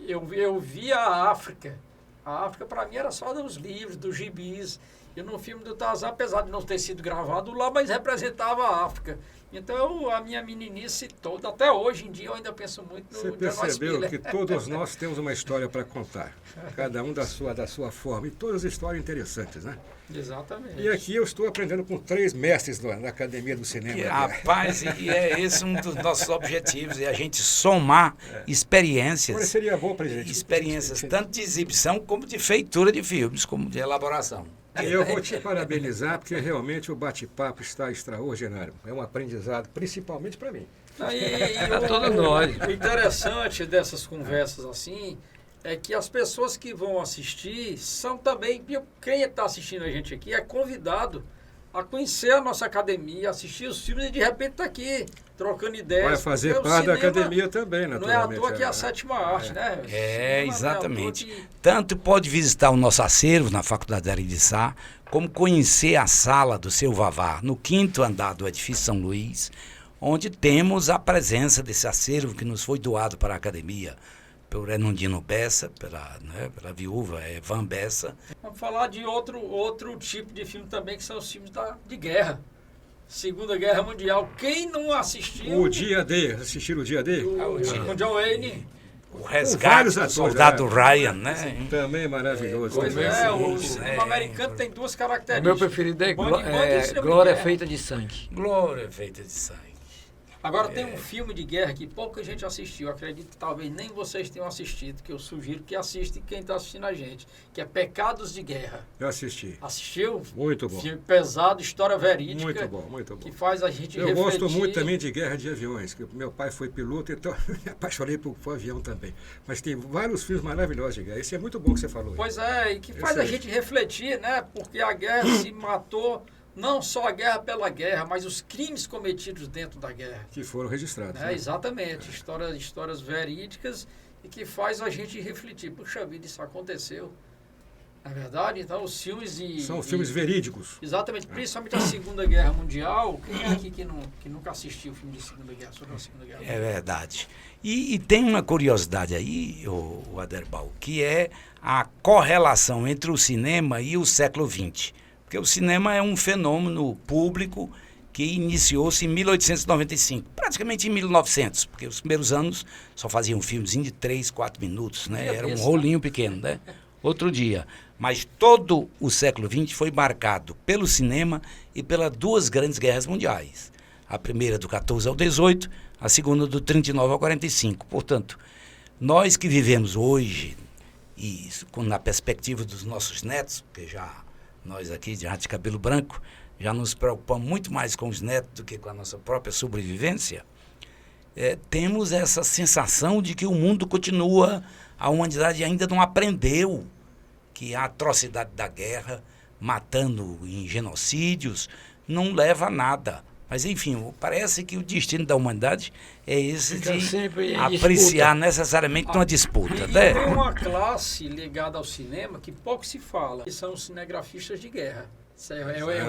eu via a África. A África, para mim, era só dos livros, dos gibis. E no filme do Tarzan, apesar de não ter sido gravado lá, mas representava a África. Então, a minha meninice toda, até hoje em dia, eu ainda penso muito no Você John Wise percebeu Miller. que todos nós temos uma história para contar, cada um da sua forma, e todas histórias interessantes, né? Exatamente. E aqui eu estou aprendendo com 3 mestres na Academia do Cinema. Rapaz, e é esse um dos nossos objetivos, é a gente somar Agora experiências, seria bom, presidente. experiências tanto de exibição como de feitura de filmes, como de elaboração. E eu vou te parabenizar, porque realmente o bate-papo está extraordinário. É um aprendizado, principalmente para mim. Pra todos nós. O interessante dessas conversas assim é que as pessoas que vão assistir são também, quem está assistindo a gente aqui é convidado a conhecer a nossa academia, assistir os filmes e de repente está aqui, trocando ideias. Vai fazer porque o parte da cinema academia também, Não é à naturalmente. toa que é a sétima arte, né? O cinema É, não à toa exatamente. que- Tanto pode visitar o nosso acervo na Faculdade de Araçá, como conhecer a sala do seu Vavá, no 5º andar do edifício São Luís, onde temos a presença desse acervo que nos foi doado para a academia, pelo Renundino Bessa, pela viúva Van Bessa. Vamos falar de outro tipo de filme também, que são os filmes de guerra. Segunda Guerra Mundial. Quem não assistiu... O Dia D, assistiram o Dia D? Com John Wayne. O vários resgate do atores, soldado né? Ryan, né? Também maravilhoso. Pois também. é, o sim, cinema americano tem duas O características. meu preferido é, Bang Bang e cinema de Glória guerra. Feita de Sangue. Glória feita de sangue. Agora tem um filme de guerra que pouca gente assistiu. Eu acredito que talvez nem vocês tenham assistido, que eu sugiro que assistem quem está assistindo a gente, que é Pecados de Guerra. Eu assisti. Assistiu? Muito bom. Filme pesado, história verídica. Muito bom, muito bom. Que faz a gente Eu refletir. gosto muito também de guerra de aviões, que meu pai foi piloto, então me apaixonei por avião também. Mas tem vários filmes maravilhosos de guerra. Esse é muito bom que você falou. Pois é, e que faz a Excelente. gente refletir, né? Porque a guerra se matou, não só a guerra pela guerra, mas os crimes cometidos dentro da guerra. Que foram registrados. É, né? exatamente, histórias verídicas e que faz a gente refletir. Puxa vida, isso aconteceu. Na verdade, então os filmes São filmes verídicos. Exatamente, principalmente a Segunda Guerra Mundial. Quem é aqui que nunca assistiu o filme de Segunda Guerra, sobre a Segunda Guerra Mundial? É verdade. E tem uma curiosidade aí, o Aderbal, que é a correlação entre o cinema e o século XX. Porque o cinema é um fenômeno público que iniciou-se em 1895, praticamente em 1900, porque os primeiros anos só faziam um filmezinho de 3, 4 minutos, né? Meia Era um vez, rolinho pequeno, né? Outro dia. Mas todo o século XX foi marcado pelo cinema e pelas 2 grandes guerras mundiais. A primeira do 14 ao 18, a segunda do 39 ao 45. Portanto, nós que vivemos hoje, e isso, na perspectiva dos nossos netos, porque já nós aqui, de cabelo branco, já nos preocupamos muito mais com os netos do que com a nossa própria sobrevivência, temos essa sensação de que o mundo continua, a humanidade ainda não aprendeu que a atrocidade da guerra, matando em genocídios, não leva a nada. Mas, enfim, parece que o destino da humanidade é esse Fica de sempre em apreciar necessariamente numa disputa, E né? tem uma classe ligada ao cinema que pouco se fala, que são os cinegrafistas de guerra. Isso é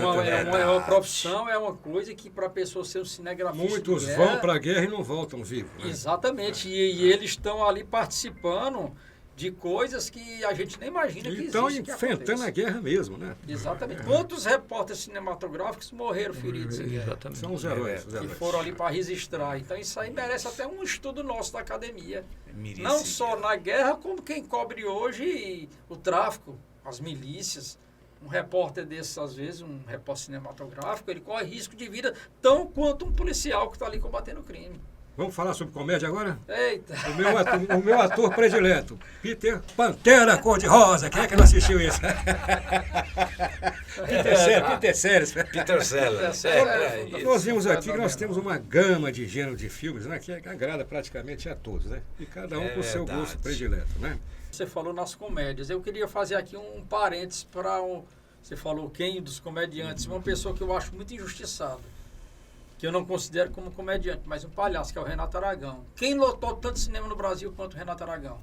uma profissão, é uma coisa que para a pessoa ser um cinegrafista Muitos de guerra, vão para a guerra e não voltam vivos. Né? Exatamente, e eles estão ali participando de coisas que a gente nem imagina que Estão existe. enfrentando a guerra mesmo, né? Exatamente. Quantos repórteres cinematográficos morreram feridos em guerra? Exatamente. São os heróis. os Que heróis. foram ali para registrar. Então isso aí merece até um estudo nosso da academia. Merece. Não só na guerra, como quem cobre hoje o tráfico, as milícias. Um repórter desses, às vezes, um repórter cinematográfico, ele corre risco de vida tão quanto um policial que está ali combatendo o crime. Vamos falar sobre comédia agora? Eita! O meu ator predileto, Peter Pantera Cor-de-Rosa. Quem é que não assistiu isso? Peter Sellers. Peter Sellers. Nós vimos aqui que nós temos uma gama de gênero de filmes, né, que agrada praticamente a todos, né? E cada um com o seu gosto predileto, né? Você falou nas comédias. Eu queria fazer aqui um parênteses para você falou quem dos comediantes, uma pessoa que eu acho muito injustiçada, que eu não considero como comediante, mas um palhaço, que é o Renato Aragão. Quem lotou tanto cinema no Brasil quanto o Renato Aragão?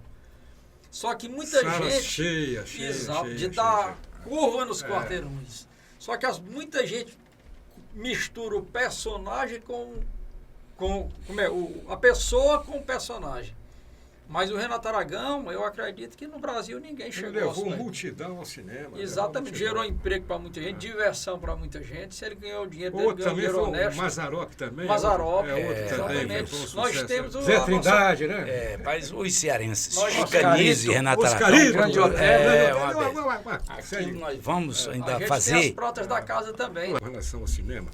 Só que muita Sala gente... cheia, Exato, de cheia. dar curva nos quarteirões. Só que muita gente mistura o personagem a pessoa com o personagem. Mas o Renato Aragão, eu acredito que no Brasil ninguém Ele chegou levou aos pés. multidão ao cinema. Exatamente, gerou emprego para muita gente, diversão para muita gente. Se ele ganhou dinheiro dele, Outro ganhou também dinheiro foi o honesto. Mazzaropi também. Mazzaropi, outro também. exatamente. Foi um Nós sucesso. temos o... Zé Trindade, né? Mas os cearenses, Nós- Chicanise e Renato Aragão. Oscarito. Grande hotel. Aqui nós vamos A ainda gente tem fazer... as pratas da casa também. Com relação ao cinema,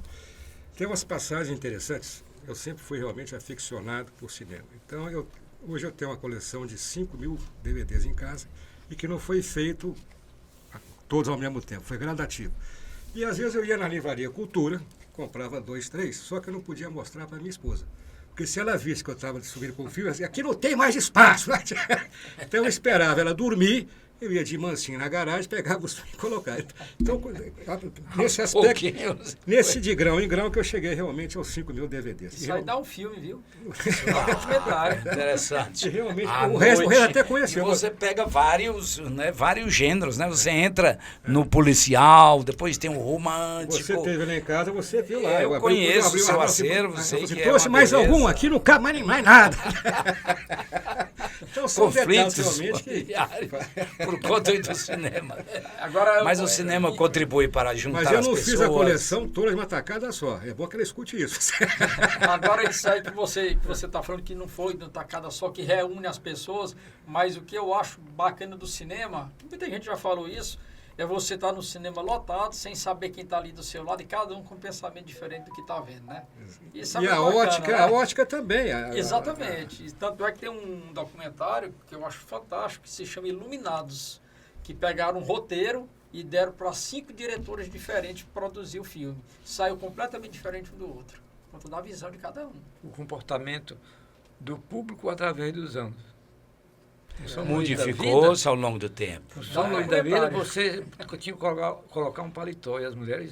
tem umas passagens interessantes. Eu sempre fui realmente aficionado por cinema. Então, hoje eu tenho uma coleção de 5.000 DVDs em casa e que não foi feito todos ao mesmo tempo, foi gradativo. E às vezes eu ia na livraria Cultura, comprava 2, 3, só que eu não podia mostrar para minha esposa. Porque se ela visse que eu estava subindo com o filme, ela dizia, aqui não tem mais espaço. Então eu esperava ela dormir, eu ia de mansinho na garagem, pegava os filmes e colocava. Então, nesse aspecto, nesse de grão em grão, que eu cheguei realmente aos 5.000 DVDs. Isso aí dá um filme, viu? Dá um documentário. Interessante. E realmente, À o resto noite, até conheceu. e você pega vários gêneros, né? Você entra no policial, depois tem o romântico. Você teve lá em casa, você viu lá. Eu conheço o seu acervo, sei que é trouxe uma mais beleza. algum aqui, não cabe mais nada. Então são detalhes Conflitos realmente que... familiares por conta do cinema. Agora, Mas o cinema contribui para juntar Mas eu as não pessoas. fiz a coleção toda de uma tacada só. É bom que ela escute isso. Agora isso aí que você está falando que não foi de uma tacada só, que reúne as pessoas, mas o que eu acho bacana do cinema, muita gente já falou isso, é você estar no cinema lotado, sem saber quem está ali do seu lado, e cada um com um pensamento diferente do que está vendo, né? Isso é E muito a bacana, ótica, né? a ótica também. Exatamente. Tanto é que tem um documentário que eu acho fantástico, que se chama Iluminados, que pegaram um roteiro e deram para 5 diretores diferentes produzir o filme. Saiu completamente diferente um do outro, por conta da visão de cada um. O comportamento do público através dos anos. Modificou-se ao longo do tempo. Ao longo da vida, Documentário. você tinha que colocar um paletó e as mulheres...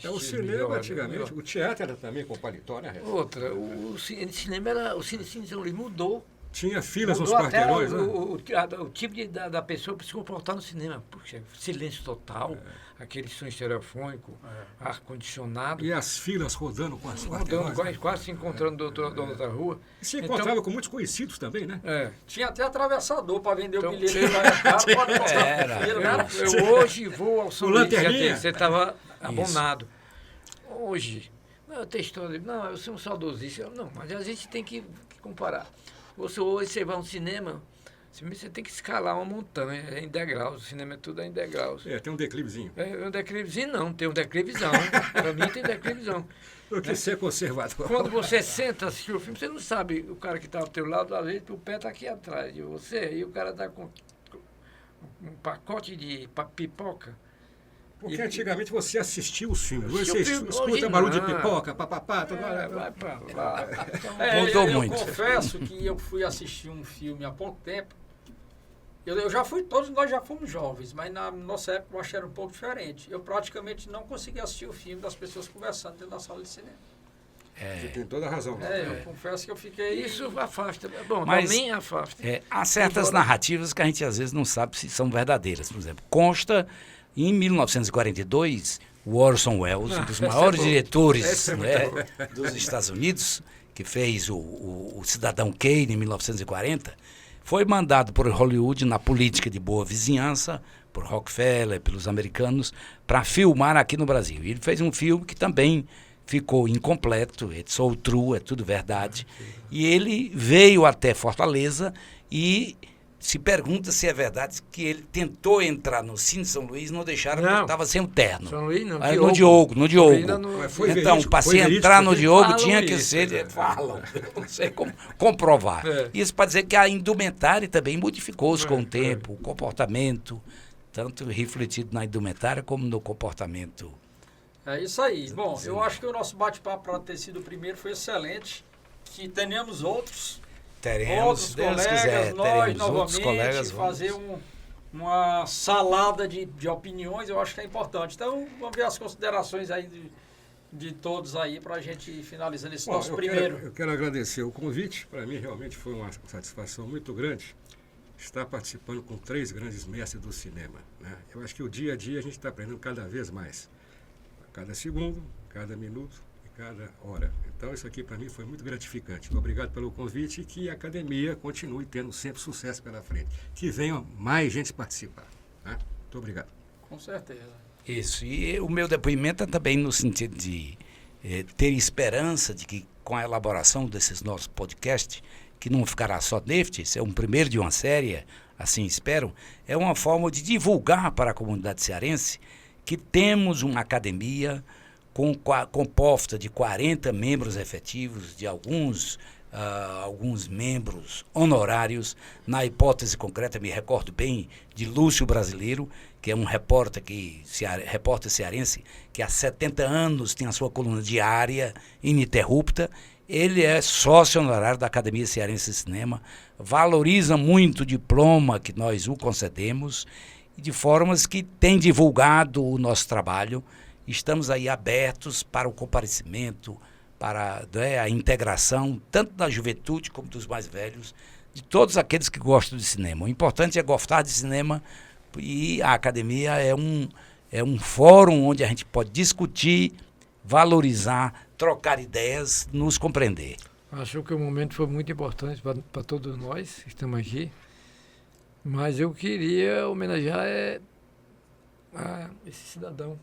O cinema, antigamente, o teatro era também com paletó, né? Rezo? Outra, o cinema era... O Cine São Luís mudou. Tinha filas nos Mudou até quarteirões, né? o tipo da pessoa para se comportar no cinema. Puxa, silêncio total, aquele som estereofônico, ar-condicionado. E as filas rodando com as quarteirões. Rodando, quase se encontrando da outra rua. E se encontrava com muitos conhecidos também, né? É. Tinha até atravessador para vender Então, o bilhete. Pode mostrar Era. pro filho, né? Eu hoje vou ao São O Luís, Lanterninha. você estava abonado. Hoje, não, tem história, não, eu sou um saudosista. Não, mas a gente tem que comparar. Hoje você vai a um cinema, você tem que escalar uma montanha, é em degraus, o cinema é tudo em degraus. É, tem um declivezinho. É um declivezinho não, tem um declivizão. Para mim tem declivizão. Eu quis ser conservador. Quando você senta assistir o filme, você não sabe o cara que está ao teu lado, às vezes o pé está aqui atrás de você, e o cara está com um pacote de pipoca. Porque antigamente você assistia os filmes. Hoje Assistia você o filme, escuta hoje barulho de não. pipoca, papapá, tudo Vai pra lá. Mudou eu muito. confesso que eu fui assistir um filme há pouco tempo. Eu já fui, todos nós já fomos jovens, mas na nossa época eu achei era um pouco diferente. Eu praticamente não conseguia assistir o filme das pessoas conversando dentro da sala de cinema. Você tem toda a razão. Eu confesso que eu fiquei... Isso afasta. Bom, Mas- também afasta. Há certas narrativas que a gente às vezes não sabe se são verdadeiras. Por exemplo, consta em 1942, o Orson Welles, um dos maiores diretores dos Estados Unidos, que fez o Cidadão Kane em 1940, foi mandado por Hollywood na política de boa vizinhança, por Rockefeller, pelos americanos, para filmar aqui no Brasil. E ele fez um filme que também ficou incompleto, It's All True, é tudo verdade. E ele veio até Fortaleza e se pergunta se é verdade que ele tentou entrar no Cine São Luís e não deixaram porque estava sem o terno. São Luís não, No Diogo. Então, para se entrar no Diogo tinha que ser... Falam, não sei como comprovar. Isso para dizer que a indumentária também modificou-se com o tempo, o comportamento, tanto refletido na indumentária como no comportamento. É isso aí. Bom, eu acho que o nosso bate-papo, para ter sido o primeiro, foi excelente. Que tenhamos outros colegas, nós novamente, fazer uma salada de opiniões, eu acho que é importante. Então, vamos ver as considerações aí de todos aí, para a gente finalizar esse nosso primeiro. Eu quero agradecer o convite, para mim realmente foi uma satisfação muito grande estar participando com 3 grandes mestres do cinema, né? Eu acho que o dia a dia a gente está aprendendo cada vez mais, a cada segundo, cada minuto, cada hora. Então, isso aqui para mim foi muito gratificante. Obrigado pelo convite e que a academia continue tendo sempre sucesso pela frente. Que venham mais gente participar, né? Muito obrigado. Com certeza. Isso. E o meu depoimento é também no sentido de ter esperança de que com a elaboração desses nossos podcasts, que não ficará só neste, esse é um primeiro de uma série, assim espero, é uma forma de divulgar para a comunidade cearense que temos uma academia composta de 40 membros efetivos, de alguns membros honorários. Na hipótese concreta, me recordo bem de Lúcio Brasileiro, que é um repórter cearense, que há 70 anos tem a sua coluna diária ininterrupta. Ele é sócio honorário da Academia Cearense de Cinema, valoriza muito o diploma que nós o concedemos, de formas que tem divulgado o nosso trabalho. Estamos aí abertos para o comparecimento, para a integração, tanto da juventude como dos mais velhos, de todos aqueles que gostam de cinema. O importante é gostar de cinema, e a academia é um fórum onde a gente pode discutir, valorizar, trocar ideias, nos compreender. Acho que o momento foi muito importante para todos nós que estamos aqui, mas eu queria homenagear esse cidadão.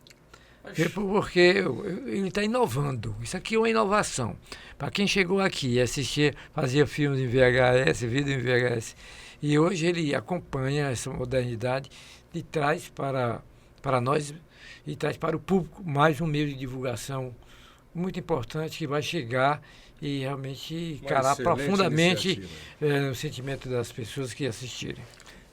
Porque ele está inovando. Isso aqui é uma inovação. Para quem chegou aqui e assistia, fazia filmes em VHS, vídeo em VHS, e hoje ele acompanha essa modernidade e traz para nós e traz para o público mais um meio de divulgação muito importante que vai chegar e realmente calar profundamente o sentimento das pessoas que assistirem.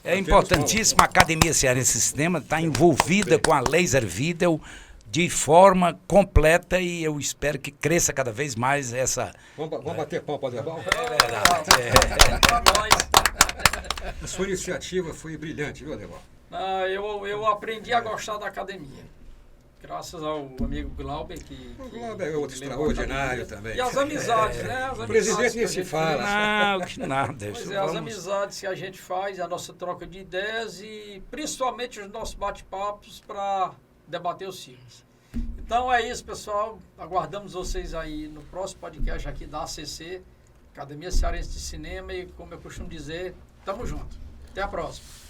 É importantíssimo, a Academia Cearense de Cinema está envolvida com a Laser Video de forma completa, e eu espero que cresça cada vez mais essa... Vamos bater pau para Derbal? É verdade. A sua iniciativa foi brilhante, viu, Derbal? Eu aprendi a gostar da academia. Graças ao amigo Glauber, que... O Glauber é outro extraordinário também. E as amizades, né? O presidente nem se fala. Não, que nada. Pois é, as amizades que a gente faz, a nossa troca de ideias e principalmente os nossos bate-papos para debater os filmes. Então é isso, pessoal. Aguardamos vocês aí no próximo podcast aqui da ACC, Academia Cearense de Cinema, e como eu costumo dizer, tamo junto. Até a próxima.